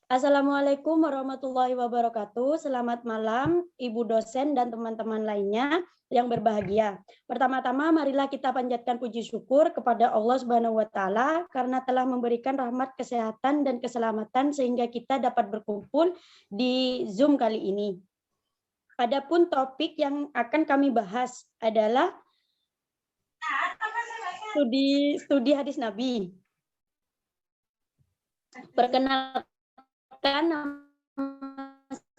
Assalamualaikum warahmatullahi wabarakatuh. Selamat malam, Ibu dosen dan teman-teman lainnya yang berbahagia. Pertama-tama, marilah kita panjatkan puji syukur kepada Allah Subhanahu wa Ta'ala karena telah memberikan rahmat kesehatan dan keselamatan sehingga kita dapat berkumpul di Zoom kali ini. Adapun topik yang akan kami bahas adalah studi hadis Nabi. Perkenalkan, nama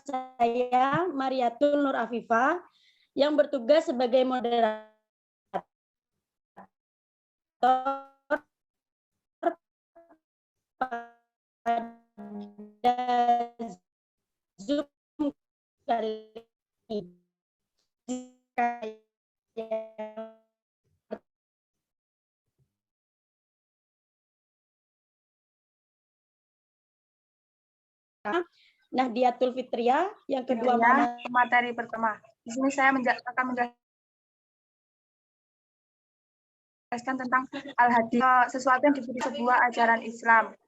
saya Mariatul Nur Afifah yang bertugas sebagai moderator pada Zoom kali ini. Nahdiatul Fitriah, yang kedua materi pertama. Di sini saya akan menjelaskan tentang al-hadis, sesuatu yang diberi sebuah ajaran Islam.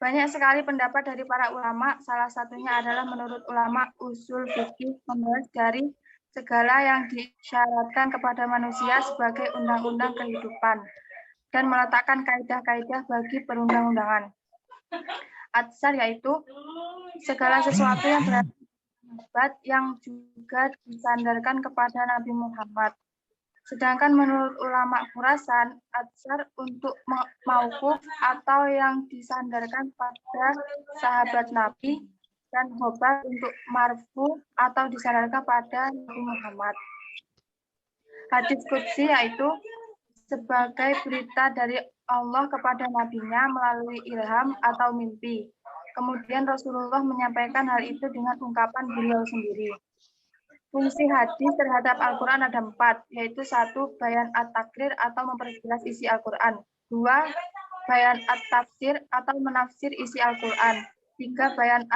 Banyak sekali pendapat dari para ulama, salah satunya adalah menurut ulama usul fikih membahas dari segala yang disyaratkan kepada manusia sebagai undang-undang kehidupan dan meletakkan kaidah-kaidah bagi perundang-undangan. Atsar yaitu segala sesuatu yang berarti yang juga disandarkan kepada Nabi Muhammad. Sedangkan menurut ulama Khurasan, atsar untuk mauquf atau yang disandarkan pada sahabat Nabi dan khobar untuk marfu atau disandarkan pada Nabi Muhammad. Hadis qudsi yaitu sebagai berita dari Allah kepada nabinya melalui ilham atau mimpi. Kemudian Rasulullah menyampaikan hal itu dengan ungkapan beliau sendiri. Fungsi hadis terhadap Al-Quran ada 4, yaitu 1. Bayan at-takrir atau memperjelas isi Al-Quran. 2. Bayan at-tafsir atau menafsir isi Al-Quran. 3. Bayan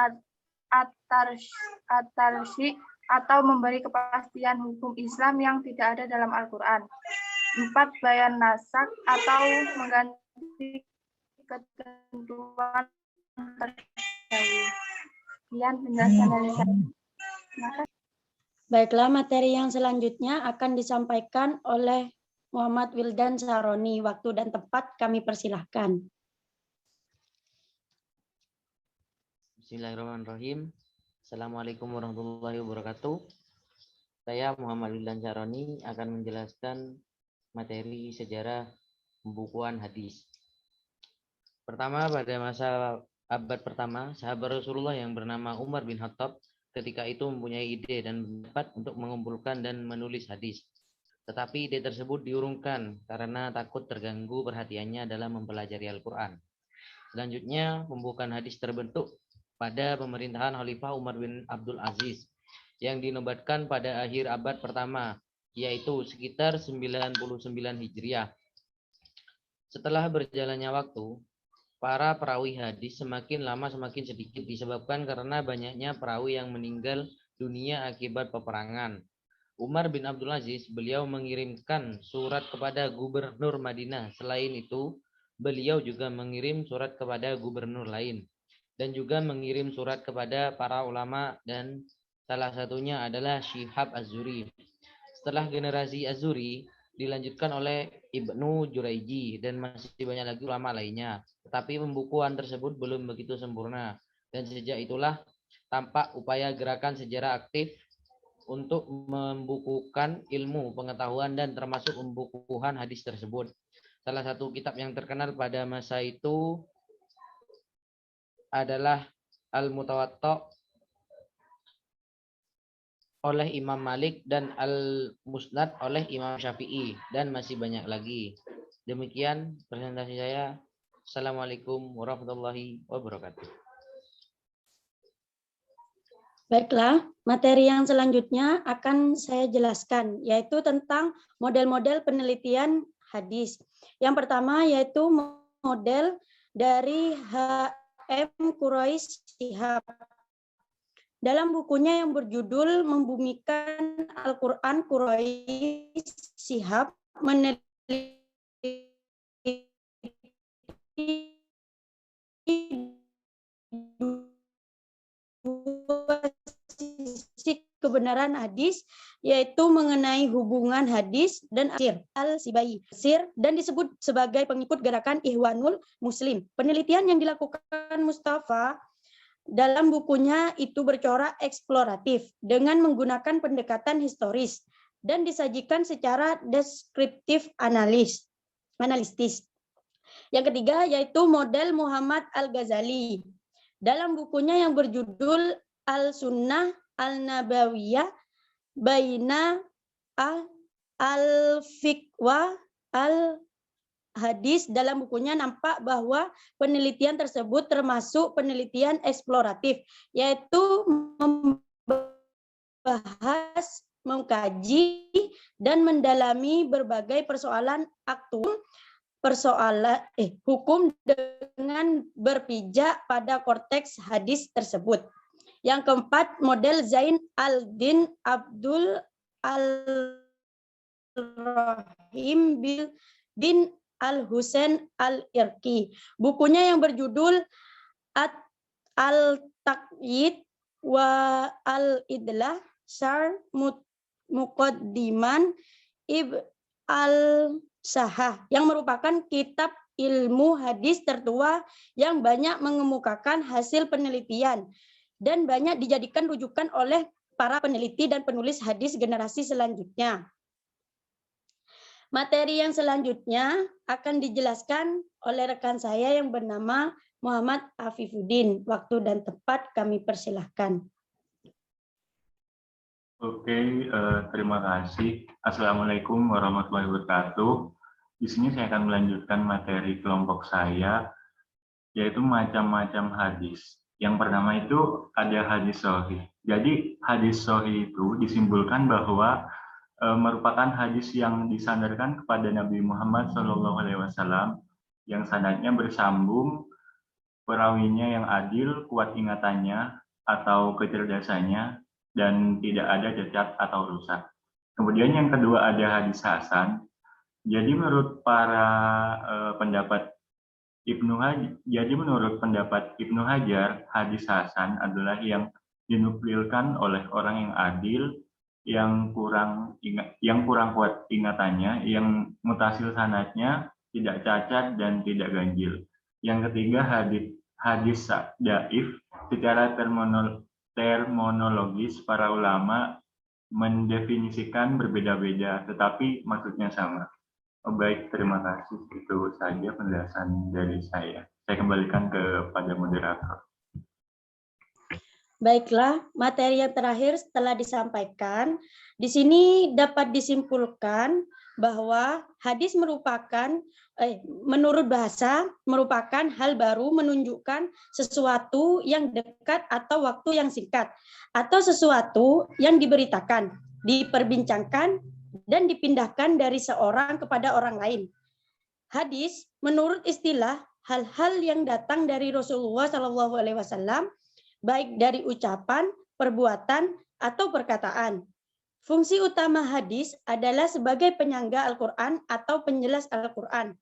at-tarshi atau memberi kepastian hukum Islam yang tidak ada dalam Al-Quran. 4. Bayan nasak atau mengganti ketentuan terdahulu. Sekian penjelasan dari saya. Baiklah, materi yang selanjutnya akan disampaikan oleh Muhammad Wildan Saroni. Waktu dan tempat kami persilahkan. Bismillahirrahmanirrahim. Assalamualaikum warahmatullahi wabarakatuh. Saya Muhammad Wildan Saroni akan menjelaskan materi sejarah pembukuan hadis. Pertama, pada masa abad pertama, sahabat Rasulullah yang bernama Umar bin Khattab ketika itu mempunyai ide dan pendapat untuk mengumpulkan dan menulis hadis. Tetapi ide tersebut diurungkan karena takut terganggu perhatiannya dalam mempelajari Al-Quran. Selanjutnya, pembukuan hadis terbentuk pada pemerintahan Khalifah Umar bin Abdul Aziz yang dinobatkan pada akhir abad pertama, yaitu sekitar 99 Hijriah. Setelah berjalannya waktu, para perawi hadis semakin lama semakin sedikit disebabkan karena banyaknya perawi yang meninggal dunia akibat peperangan. Umar bin Abdul Aziz, beliau mengirimkan surat kepada gubernur Madinah. Selain itu, beliau juga mengirim surat kepada gubernur lain dan juga mengirim surat kepada para ulama dan salah satunya adalah Syihab Az-Zuri. Setelah generasi Az-Zuri dilanjutkan oleh Ibnu Juraiji dan masih banyak lagi ulama lainnya. Tetapi pembukuan tersebut belum begitu sempurna. Dan sejak itulah tampak upaya gerakan sejarah aktif untuk membukukan ilmu, pengetahuan, dan termasuk pembukuan hadis tersebut. Salah satu kitab yang terkenal pada masa itu adalah Al-Mutawatta oleh Imam Malik dan Al-Musnad oleh Imam Syafi'i dan masih banyak lagi. Demikian presentasi saya. Assalamualaikum warahmatullahi wabarakatuh. Baiklah, materi yang selanjutnya akan saya jelaskan, yaitu tentang model-model penelitian hadis. Yang pertama yaitu model dari H.M. Quraish Shihab. Dalam bukunya yang berjudul Membumikan Al-Quran, Quraish Shihab meneliti kebenaran hadis, yaitu mengenai hubungan hadis dan Sir al-Sibai. Sir dan disebut sebagai pengikut gerakan Ikhwanul Muslim. Penelitian yang dilakukan Mustafa dalam bukunya itu bercorak eksploratif dengan menggunakan pendekatan historis dan disajikan secara deskriptif analistis. Yang ketiga yaitu model Muhammad Al-Ghazali. Dalam bukunya yang berjudul Al-Sunnah Al-Nabawiyah Baina Al-Fiqh wa Al-Hadis, dalam bukunya nampak bahwa penelitian tersebut termasuk penelitian eksploratif, yaitu membahas, mengkaji, dan mendalami berbagai persoalan hukum dengan berpijak pada konteks hadis tersebut. Yang keempat, model Zain al-Din Abdul al-Rahim bin al-Husain al-Irqi. Bukunya yang berjudul Al-Taqyid wa al-Idlah Syar Muqaddiman Ibn al-Sahah, yang merupakan kitab ilmu hadis tertua yang banyak mengemukakan hasil penelitian dan banyak dijadikan rujukan oleh para peneliti dan penulis hadis generasi selanjutnya. Materi yang selanjutnya akan dijelaskan oleh rekan saya yang bernama Muhammad Afifuddin. Waktu dan tempat kami persilahkan. Oke, terima kasih. Assalamualaikum warahmatullahi wabarakatuh. Di sini saya akan melanjutkan materi kelompok saya, yaitu macam-macam hadis. Yang pertama itu ada hadis sahih. Jadi hadis sahih itu disimpulkan bahwa merupakan hadis yang disandarkan kepada Nabi Muhammad SAW, yang sanadnya bersambung, perawinya yang adil, kuat ingatannya atau kecerdasannya, dan tidak ada cacat atau rusak. Kemudian yang kedua ada hadis hasan. Jadi menurut pendapat Ibnu Hajar, hadis hasan adalah yang dinukilkan oleh orang yang adil, yang kurang kuat ingatannya, yang mutasil sanadnya tidak cacat dan tidak ganjil. Yang ketiga hadis dhaif. Secara terminologis para ulama mendefinisikan berbeda-beda, tetapi maksudnya sama. Baik, terima kasih. Itu saja penjelasan dari saya. Saya kembalikan kepada moderator. Baiklah, materi yang terakhir setelah disampaikan, di sini dapat disimpulkan bahwa hadis menurut bahasa merupakan hal baru menunjukkan sesuatu yang dekat atau waktu yang singkat, atau sesuatu yang diberitakan, diperbincangkan, dan dipindahkan dari seorang kepada orang lain. Hadis menurut istilah hal-hal yang datang dari Rasulullah SAW, baik dari ucapan, perbuatan, atau perkataan. Fungsi utama hadis adalah sebagai penyangga Al-Quran atau penjelas Al-Quran.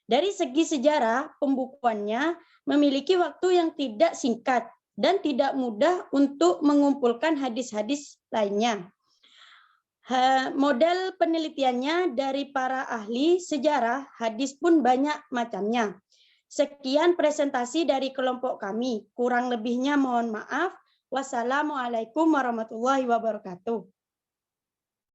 Dari segi sejarah, pembukuannya memiliki waktu yang tidak singkat dan tidak mudah untuk mengumpulkan hadis-hadis lainnya. Model penelitiannya dari para ahli sejarah hadis pun banyak macamnya. Sekian presentasi dari kelompok kami. Kurang lebihnya mohon maaf. Wassalamualaikum warahmatullahi wabarakatuh.